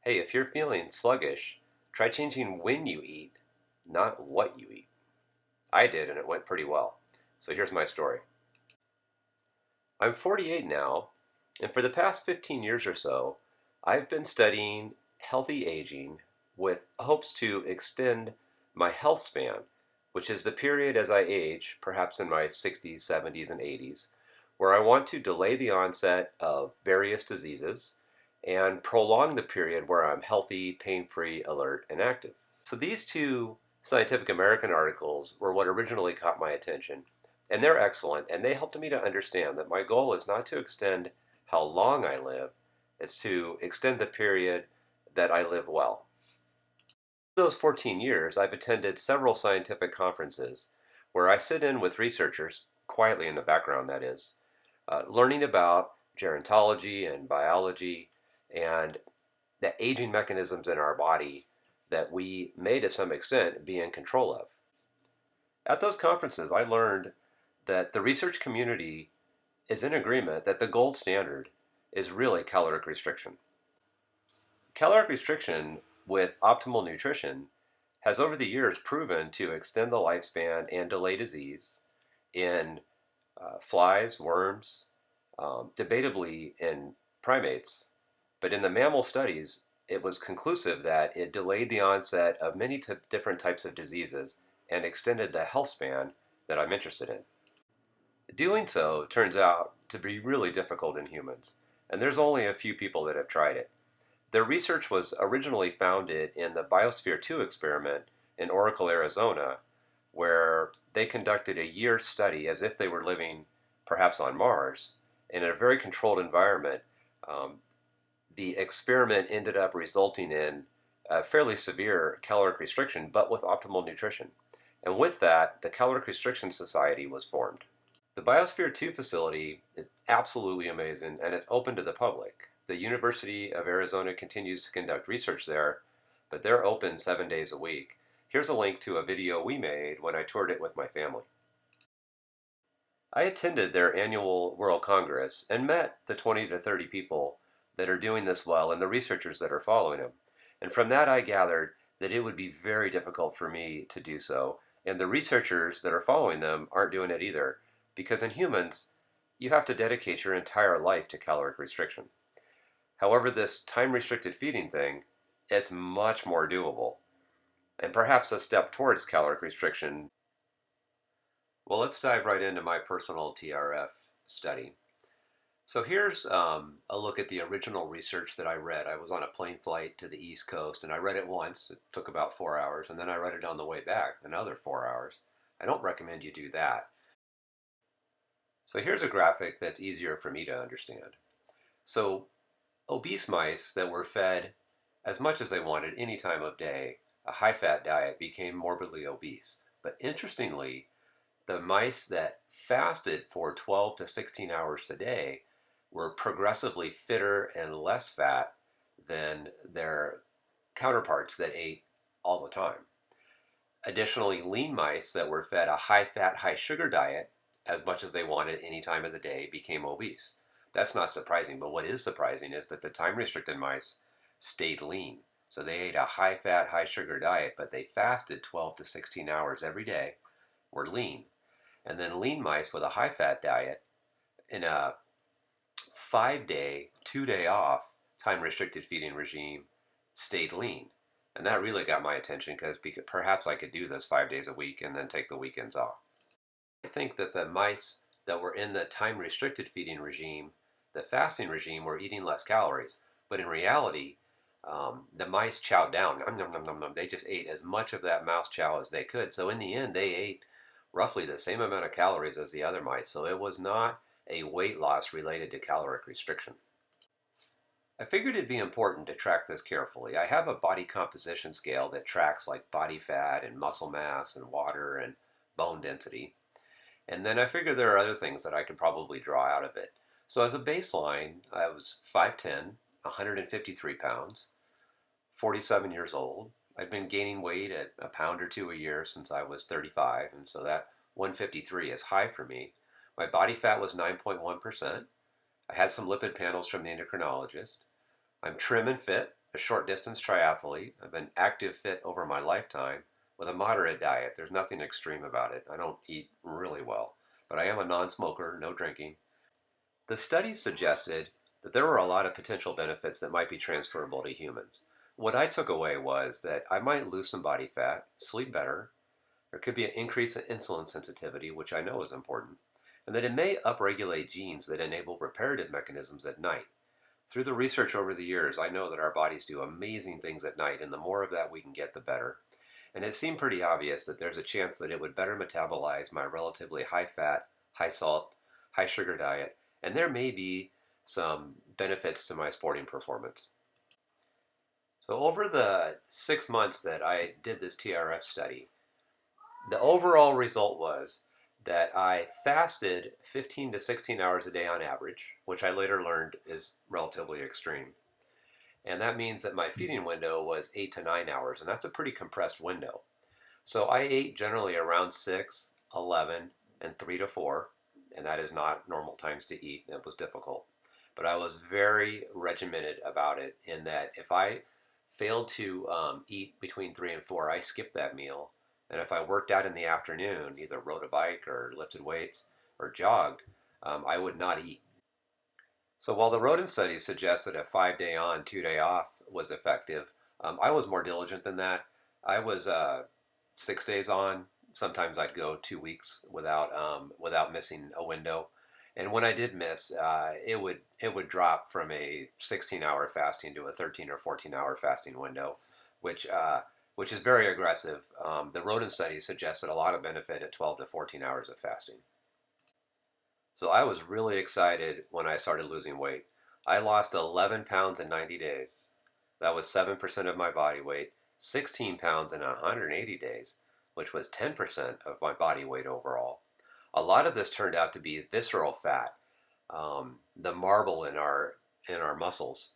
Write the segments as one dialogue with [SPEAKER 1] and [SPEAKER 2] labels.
[SPEAKER 1] Hey, if you're feeling sluggish, try changing when you eat, not what you eat. I did, and it went pretty well. So here's my story. I'm 48 now, and for the past 15 years or so, I've been studying healthy aging with hopes to extend my health span, which is the period as I age, perhaps in my 60s, 70s, and 80s, where I want to delay the onset of various diseases and prolong the period where I'm healthy, pain-free, alert, and active. So these two Scientific American articles were what originally caught my attention, and they're excellent, and they helped me to understand that my goal is not to extend how long I live, it's to extend the period that I live well. Those 14 years, I've attended several scientific conferences where I sit in with researchers, quietly in the background that is, learning about gerontology and biology and the aging mechanisms in our body that we may to some extent be in control of. At those conferences, I learned that the research community is in agreement that the gold standard is really caloric restriction. Caloric restriction with optimal nutrition has over the years proven to extend the lifespan and delay disease in flies, worms, debatably in primates, but in the mammal studies, it was conclusive that it delayed the onset of many different types of diseases and extended the health span that I'm interested in. Doing so turns out to be really difficult in humans, and there's only a few people that have tried it. Their research was originally founded in the Biosphere 2 experiment in Oracle, Arizona, where they conducted a year study as if they were living perhaps on Mars in a very controlled environment. Um, the experiment ended up resulting in a fairly severe caloric restriction, but with optimal nutrition. And with that, the Caloric Restriction Society was formed. The Biosphere 2 facility is absolutely amazing and it's open to the public. The University of Arizona continues to conduct research there, but they're open 7 days a week. Here's a link to a video we made when I toured it with my family. I attended their annual World Congress and met the 20 to 30 people that are doing this well and the researchers that are following them. And from that, I gathered that it would be very difficult for me to do so. And the researchers that are following them aren't doing it either. Because in humans, you have to dedicate your entire life to caloric restriction. However, this time restricted feeding thing, it's much more doable. And perhaps a step towards caloric restriction. Well, let's dive right into my personal TRF study. So here's a look at the original research that I read. I was on a plane flight to the East Coast and I read it once. It took about 4 hours, and then I read it on the way back, another 4 hours. I don't recommend you do that. So here's a graphic that's easier for me to understand. So obese mice that were fed as much as they wanted any time of day, a high-fat diet, became morbidly obese. But interestingly, the mice that fasted for 12 to 16 hours a day were progressively fitter and less fat than their counterparts that ate all the time. Additionally, lean mice that were fed a high fat, high sugar diet as much as they wanted any time of the day became obese. That's not surprising, but what is surprising is that the time restricted mice stayed lean. So they ate a high fat, high sugar diet, but they fasted 12 to 16 hours every day, were lean. And then lean mice with a high fat diet in a 5 day, 2 day off time restricted feeding regime stayed lean. And that really got my attention because perhaps I could do this 5 days a week and then take the weekends off. I think that the mice that were in the time restricted feeding regime, the fasting regime, were eating less calories. But in reality, the mice chowed down. Nom, nom, nom, nom, nom. They just ate as much of that mouse chow as they could. So in the end, they ate roughly the same amount of calories as the other mice. So it was not a weight loss related to caloric restriction. I figured it'd be important to track this carefully. I have a body composition scale that tracks like body fat and muscle mass and water and bone density. And then I figured there are other things that I could probably draw out of it. So as a baseline, I was 5'10", 153 pounds, 47 years old. I've been gaining weight at a pound or two a year since I was 35, and so that 153 is high for me. My body fat was 9.1%. I had some lipid panels from the endocrinologist. I'm trim and fit, a short distance triathlete. I've been active fit over my lifetime with a moderate diet. There's nothing extreme about it. I don't eat really well, but I am a non smoker, no drinking. The studies suggested that there were a lot of potential benefits that might be transferable to humans. What I took away was that I might lose some body fat, sleep better, there could be an increase in insulin sensitivity, which I know is important, and that it may upregulate genes that enable reparative mechanisms at night. Through the research over the years, I know that our bodies do amazing things at night, and the more of that we can get, the better. And it seemed pretty obvious that there's a chance that it would better metabolize my relatively high fat, high salt, high sugar diet, and there may be some benefits to my sporting performance. So, over the 6 months that I did this TRF study, the overall result was that I fasted 15 to 16 hours a day on average, which I later learned is relatively extreme. And that means that my feeding window was 8 to 9 hours, and that's a pretty compressed window. So I ate generally around 6, 11, and 3 to 4, and that is not normal times to eat. It was difficult. But I was very regimented about it in that if I failed to eat between 3 and 4, I skipped that meal. And if I worked out in the afternoon, either rode a bike or lifted weights or jogged, I would not eat. So while the rodent studies suggested a 5 day on, 2 day off was effective, I was more diligent than that. I was 6 days on. Sometimes I'd go 2 weeks without missing a window. And when I did miss, it would drop from a 16-hour fasting to a 13 or 14-hour fasting window, which which is very aggressive. The rodent studies suggested a lot of benefit at 12 to 14 hours of fasting. So I was really excited when I started losing weight. I lost 11 pounds in 90 days. That was 7% of my body weight, 16 pounds in 180 days, which was 10% of my body weight overall. A lot of this turned out to be visceral fat, the marble in our muscles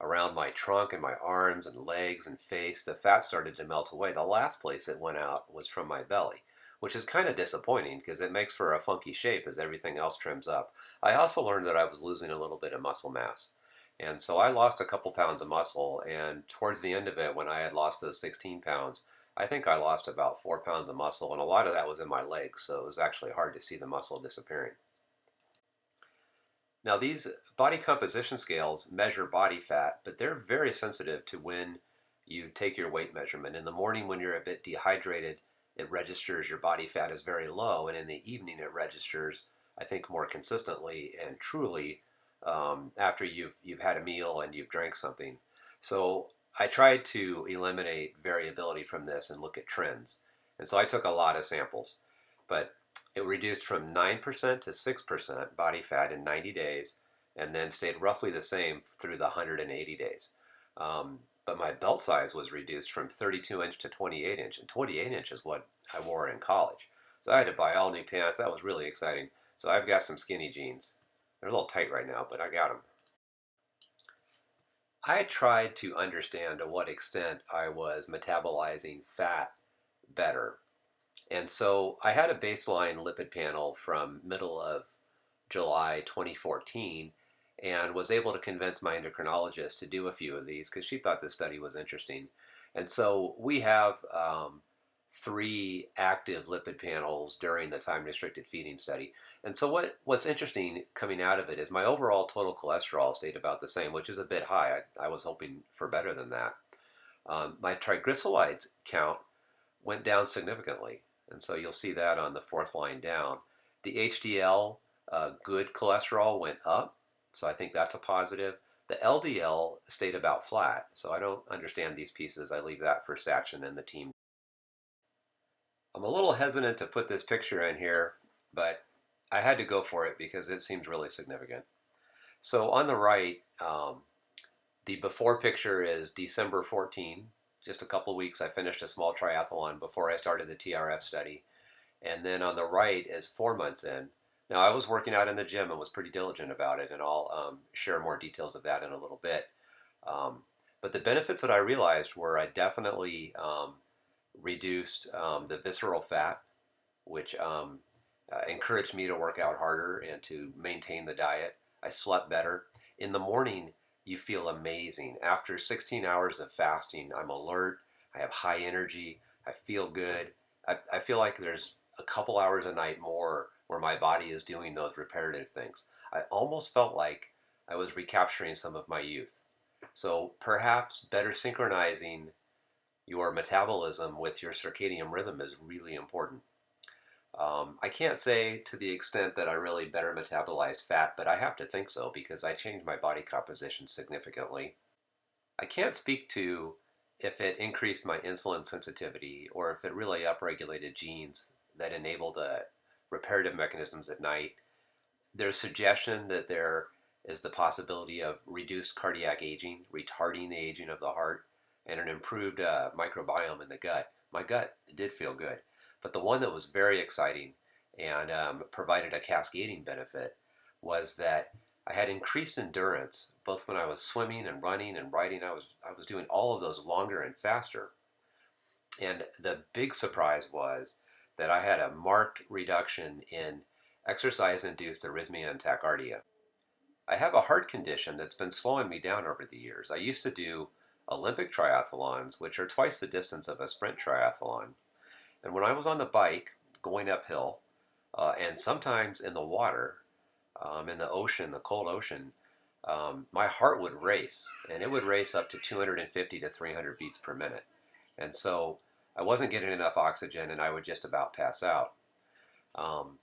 [SPEAKER 1] around my trunk and my arms and legs and face. The fat started to melt away. The last place it went out was from my belly, which is kind of disappointing because it makes for a funky shape as everything else trims up. I also learned that I was losing a little bit of muscle mass. And so I lost a couple pounds of muscle, and towards the end of it, when I had lost those 16 pounds, I think I lost about 4 pounds of muscle, and a lot of that was in my legs, so it was actually hard to see the muscle disappearing. Now, these body composition scales measure body fat, but they're very sensitive to when you take your weight measurement. In the morning, when you're a bit dehydrated, it registers your body fat is very low, and in the evening, it registers, I think, more consistently and truly after you've had a meal and you've drank something. So I tried to eliminate variability from this and look at trends. And so I took a lot of samples, but it reduced from 9% to 6% body fat in 90 days and then stayed roughly the same through the 180 days. But my belt size was reduced from 32 inch to 28 inch, and 28 inch is what I wore in college. So I had to buy all new pants. That was really exciting. So I've got some skinny jeans. They're a little tight right now, but I got them. I tried to understand to what extent I was metabolizing fat better. And so I had a baseline lipid panel from middle of July 2014 and was able to convince my endocrinologist to do a few of these because she thought this study was interesting. And so we have 3 active lipid panels during the time restricted feeding study. And so what's interesting coming out of it is my overall total cholesterol stayed about the same, which is a bit high. I was hoping for better than that. My triglycerides count went down significantly. And so you'll see that on the fourth line down. The HDL, good cholesterol, went up. So I think that's a positive. The LDL stayed about flat. So I don't understand these pieces. I leave that for Sachin and the team. I'm a little hesitant to put this picture in here, but I had to go for it because it seems really significant. So on the right, the before picture is December 14, just a couple weeks. I finished a small triathlon before I started the TRF study. And then on the right is 4 months in. Now, I was working out in the gym and was pretty diligent about it, and I'll share more details of that in a little bit. Um, but the benefits that I realized were I definitely reduced the visceral fat, which encouraged me to work out harder and to maintain the diet. I slept better. In the morning, you feel amazing. After 16 hours of fasting, I'm alert, I have high energy, I feel good. I feel like there's a couple hours a night more where my body is doing those reparative things. I almost felt like I was recapturing some of my youth. So perhaps better synchronizing your metabolism with your circadian rhythm is really important. I can't say to the extent that I really better metabolize fat, but I have to think so because I changed my body composition significantly. I can't speak to if it increased my insulin sensitivity or if it really upregulated genes that enable the reparative mechanisms at night. There's suggestion that there is the possibility of reduced cardiac aging, retarding the aging of the heart, and an improved microbiome in the gut. My gut did feel good, but the one that was very exciting and provided a cascading benefit was that I had increased endurance both when I was swimming and running and riding. I was doing all of those longer and faster. And the big surprise was that I had a marked reduction in exercise induced arrhythmia and tachycardia. I have a heart condition that's been slowing me down over the years. I used to do Olympic triathlons, which are twice the distance of a sprint triathlon. And when I was on the bike going uphill, and sometimes in the water, in the ocean, the cold ocean, my heart would race, and it would race up to 250 to 300 beats per minute. And so I wasn't getting enough oxygen, and I would just about pass out. Um,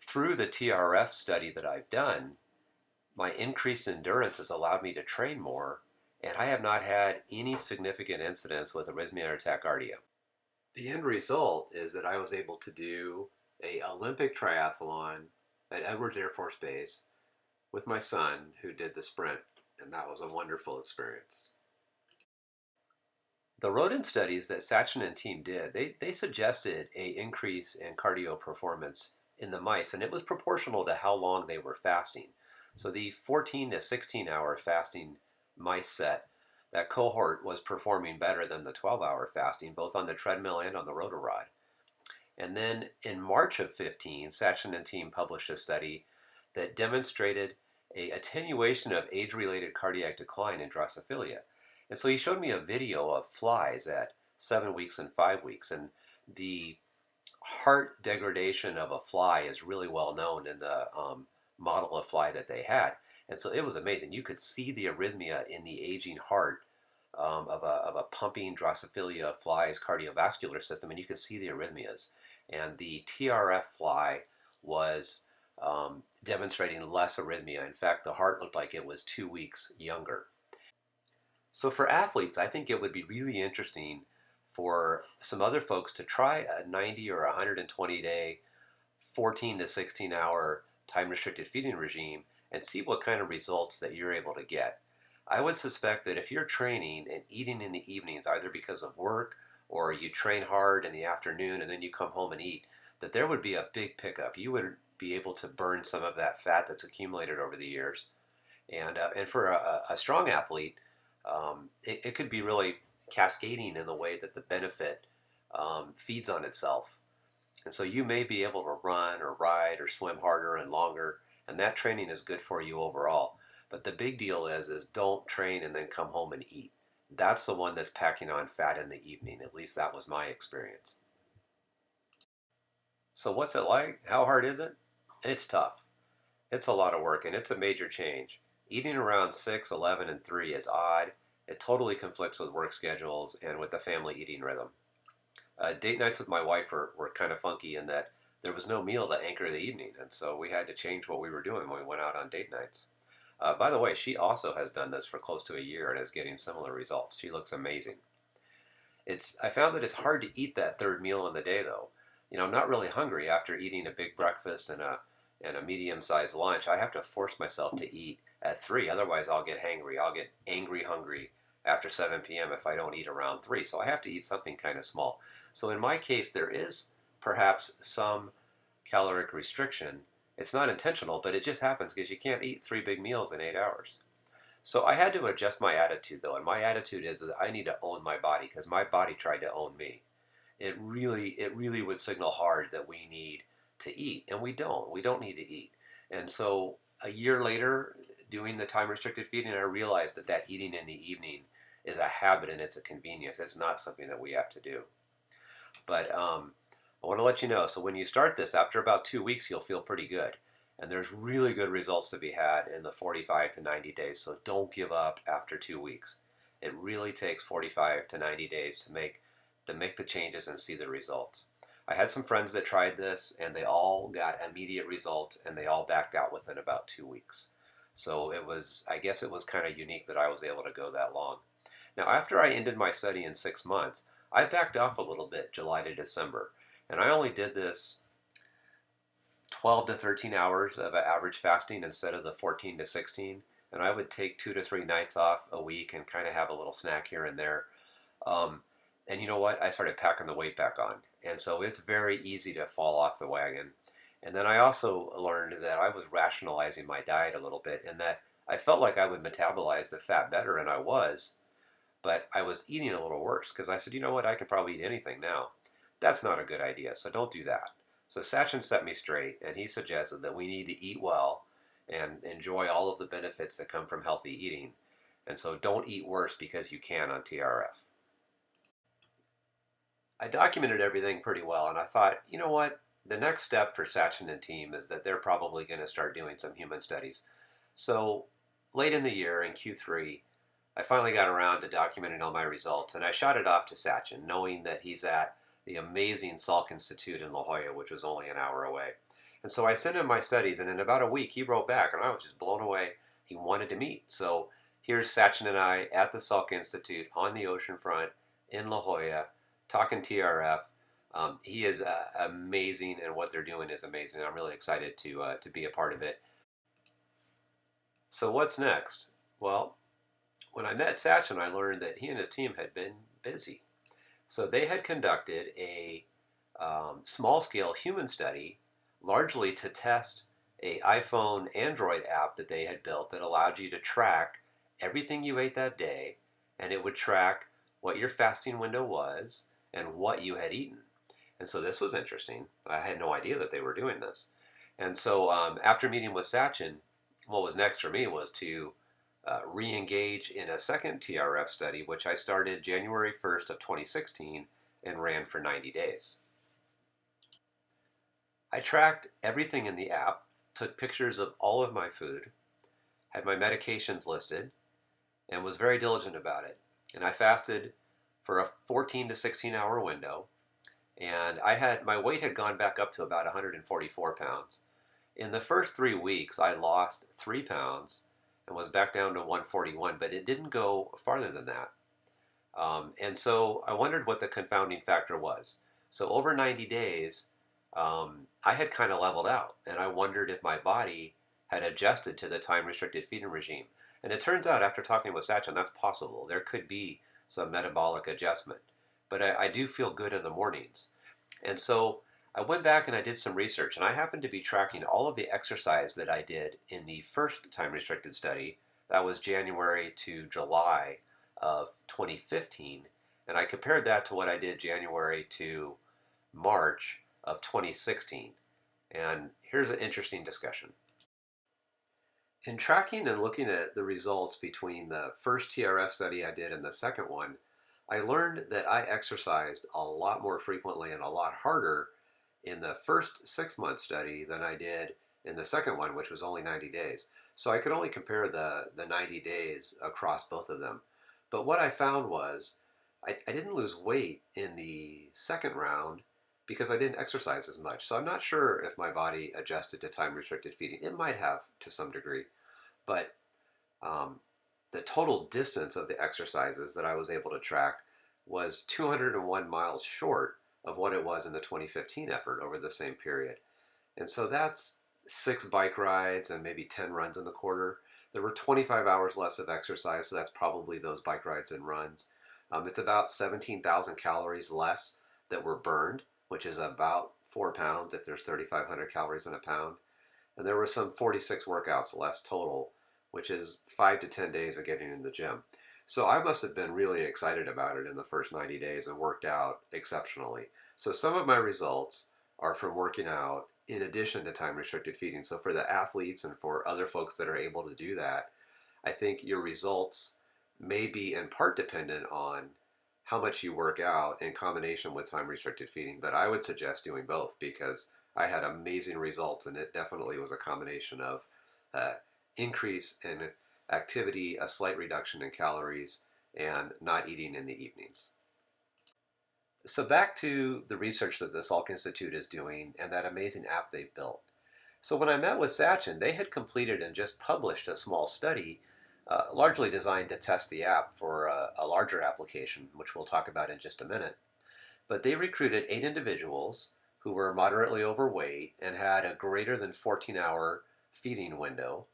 [SPEAKER 1] Through the TRF study that I've done, my increased endurance has allowed me to train more, and I have not had any significant incidents with arrhythmia or tachycardia. The end result is that I was able to do a Olympic triathlon at Edwards Air Force Base with my son who did the sprint, and that was a wonderful experience. The rodent studies that Sachin and team did, they suggested a increase in cardio performance in the mice, and it was proportional to how long they were fasting. So the 14 to 16 hour fasting mice set, that cohort was performing better than the 12-hour fasting, both on the treadmill and on the rotorod. And then in March of 15, Sachin and team published a study that demonstrated a attenuation of age-related cardiac decline in Drosophila. And so he showed me a video of flies at 7 weeks and 5 weeks, and the heart degradation of a fly is really well known in the model of fly that they had. And so it was amazing. You could see the arrhythmia in the aging heart of a pumping Drosophila fly's cardiovascular system, and you could see the arrhythmias. And the TRF fly was demonstrating less arrhythmia. In fact, the heart looked like it was 2 weeks younger. So for athletes, I think it would be really interesting for some other folks to try a 90 or 120 day, 14 to 16 hour time restricted feeding regime and see what kind of results that you're able to get. I would suspect that if you're training and eating in the evenings, either because of work or you train hard in the afternoon and then you come home and eat, that there would be a big pickup. You would be able to burn some of that fat that's accumulated over the years. And for a strong athlete, it could be really cascading in the way that the benefit feeds on itself. And so you may be able to run or ride or swim harder and longer, and that training is good for you overall. But the big deal is don't train and then come home and eat. That's the one that's packing on fat in the evening. At least that was my experience. So what's it like? How hard is it? It's tough. It's a lot of work and it's a major change. Eating around 6, 11, and 3 is odd. It totally conflicts with work schedules and with the family eating rhythm. Date nights with my wife were kind of funky in that there was no meal to anchor the evening, and so we had to change what we were doing when we went out on date nights. By the way, she also has done this for close to a year and is getting similar results. She looks amazing. I found that it's hard to eat that third meal in the day though. I'm not really hungry after eating a big breakfast and a medium-sized lunch. I have to force myself to eat at 3, otherwise I'll get hangry. I'll get angry hungry after 7 p.m. if I don't eat around 3. So I have to eat something kind of small. So in my case, there is perhaps some caloric restriction. It's not intentional, but it just happens because you can't eat 3 big meals in 8 hours. So I had to adjust my attitude though, and my attitude is that I need to own my body because my body tried to own me. It really would signal hard that we need to eat, and we don't need to eat. And so a year later, doing the time restricted feeding, I realized that eating in the evening is a habit and it's a convenience. It's not something that we have to do. But I want to let you know, so when you start this, after about 2 weeks, you'll feel pretty good. And there's really good results to be had in the 45 to 90 days. So don't give up after 2 weeks. It really takes 45 to 90 days to make the changes and see the results. I had some friends that tried this and they all got immediate results and they all backed out within about 2 weeks. So I guess it was kind of unique that I was able to go that long. Now, after I ended my study in 6 months, I backed off a little bit July to December. And I only did this 12 to 13 hours of average fasting instead of the 14 to 16. And I would take 2 to 3 nights off a week and kind of have a little snack here and there. Um, and you know what? I started packing the weight back on. And so it's very easy to fall off the wagon. And then I also learned that I was rationalizing my diet a little bit and that I felt like I would metabolize the fat better, and I was, but I was eating a little worse because I said, you know what, I could probably eat anything now. That's not a good idea, so don't do that. So Sachin set me straight, and he suggested that we need to eat well and enjoy all of the benefits that come from healthy eating. And so don't eat worse because you can on TRF. I documented everything pretty well, and I thought, you know what? The next step for Sachin and team is that they're probably going to start doing some human studies. So late in the year, in Q3, I finally got around to documenting all my results, and I shot it off to Sachin, knowing that he's at the amazing Salk Institute in La Jolla, which was only an hour away. And so I sent him my studies, and in about a week, he wrote back, and I was just blown away. He wanted to meet. So here's Sachin and I at the Salk Institute on the ocean front in La Jolla, talking TRF. He is amazing, and what they're doing is amazing. I'm really excited to be a part of it. So what's next? Well, when I met Sachin, I learned that he and his team had been busy. So they had conducted a small-scale human study, largely to test a iPhone Android app that they had built that allowed you to track everything you ate that day, and it would track what your fasting window was and what you had eaten. And so this was interesting. I had no idea that they were doing this. And so after meeting with Sachin, what was next for me was to re-engage in a second TRF study, which I started January 1st of 2016 and ran for 90 days. I tracked everything in the app, took pictures of all of my food, had my medications listed, and was very diligent about it. And I fasted for a 14 to 16 hour window, and my weight had gone back up to about 144 pounds. In the first 3 weeks, I lost 3 pounds and was back down to 141, but it didn't go farther than that. And so I wondered what the confounding factor was. So over 90 days, I had kind of leveled out, and I wondered if my body had adjusted to the time-restricted feeding regime. And it turns out, after talking with Sachin, that's possible. There could be some metabolic adjustment. But I do feel good in the mornings. And so I went back and I did some research, and I happened to be tracking all of the exercise that I did in the first time-restricted study. That was January to July of 2015, and I compared that to what I did January to March of 2016. And here's an interesting discussion. In tracking and looking at the results between the first TRF study I did and the second one, I learned that I exercised a lot more frequently and a lot harder in the first 6 month study than I did in the second one, which was only 90 days. So I could only compare the 90 days across both of them. But what I found was I didn't lose weight in the second round because I didn't exercise as much. So I'm not sure if my body adjusted to time restricted feeding. It might have to some degree. But the total distance of the exercises that I was able to track was 201 miles short of what it was in the 2015 effort over the same period. And so that's 6 bike rides and maybe 10 runs in the quarter. There were 25 hours less of exercise, so that's probably those bike rides and runs. It's about 17,000 calories less that were burned, which is about 4 pounds if there's 3,500 calories in a pound. And there were some 46 workouts less total, which is 5 to 10 days of getting in the gym. So I must have been really excited about it in the first 90 days and worked out exceptionally. So some of my results are from working out in addition to time restricted feeding. So for the athletes and for other folks that are able to do that, I think your results may be in part dependent on how much you work out in combination with time restricted feeding. But I would suggest doing both because I had amazing results, and it definitely was a combination of uh, increase in activity, a slight reduction in calories, and not eating in the evenings. So back to the research that the Salk Institute is doing and that amazing app they've built. So when I met with Sachin, they had completed and just published a small study, largely designed to test the app for a larger application, which we'll talk about in just a minute. But they recruited 8 individuals who were moderately overweight and had a greater than 14-hour feeding window.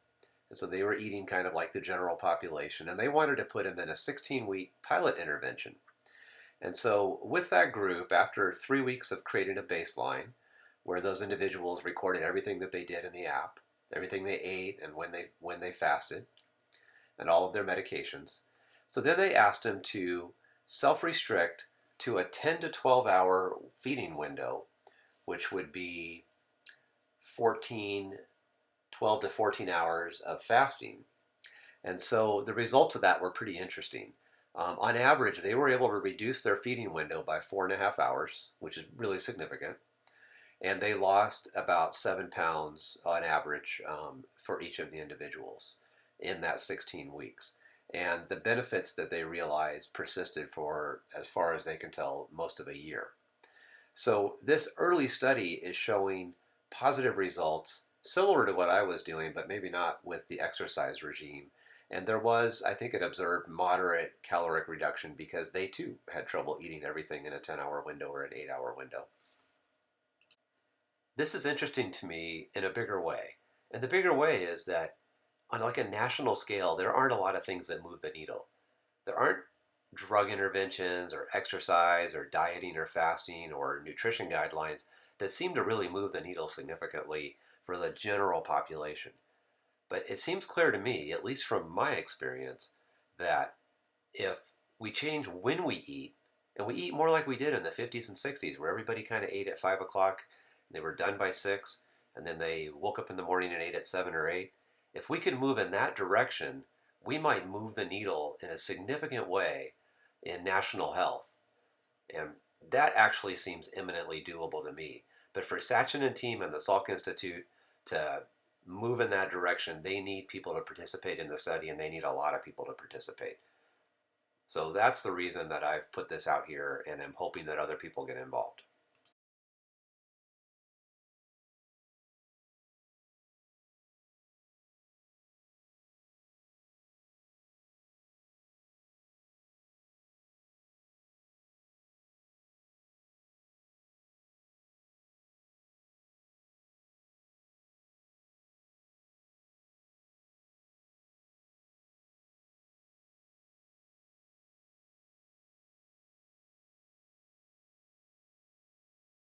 [SPEAKER 1] And so they were eating kind of like the general population, and they wanted to put them in a 16-week pilot intervention. And so, with that group, after 3 weeks of creating a baseline, where those individuals recorded everything that they did in the app, everything they ate, and when they fasted, and all of their medications, so then they asked them to self-restrict to a 10 to 12 hour feeding window, which would be 12 to 14 hours of fasting. And so the results of that were pretty interesting. On average, they were able to reduce their feeding window by 4.5 hours, which is really significant. And they lost about 7 pounds on average for each of the individuals in that 16 weeks. And the benefits that they realized persisted for, as far as they can tell, most of a year. So this early study is showing positive results similar to what I was doing, but maybe not with the exercise regime. And there was, I think it observed moderate caloric reduction because they too had trouble eating everything in a 10-hour window or an 8-hour window. This is interesting to me in a bigger way. And the bigger way is that on like a national scale, there aren't a lot of things that move the needle. There aren't drug interventions or exercise or dieting or fasting or nutrition guidelines that seem to really move the needle significantly for the general population. But it seems clear to me, at least from my experience, that if we change when we eat, and we eat more like we did in the 50s and 60s, where everybody kind of ate at 5 o'clock, and they were done by 6, and then they woke up in the morning and ate at 7 or 8, if we could move in that direction, we might move the needle in a significant way in national health. And that actually seems eminently doable to me. But for Sachin and team and the Salk Institute to move in that direction, they need people to participate in the study, and they need a lot of people to participate. So that's the reason that I've put this out here, and I'm hoping that other people get involved.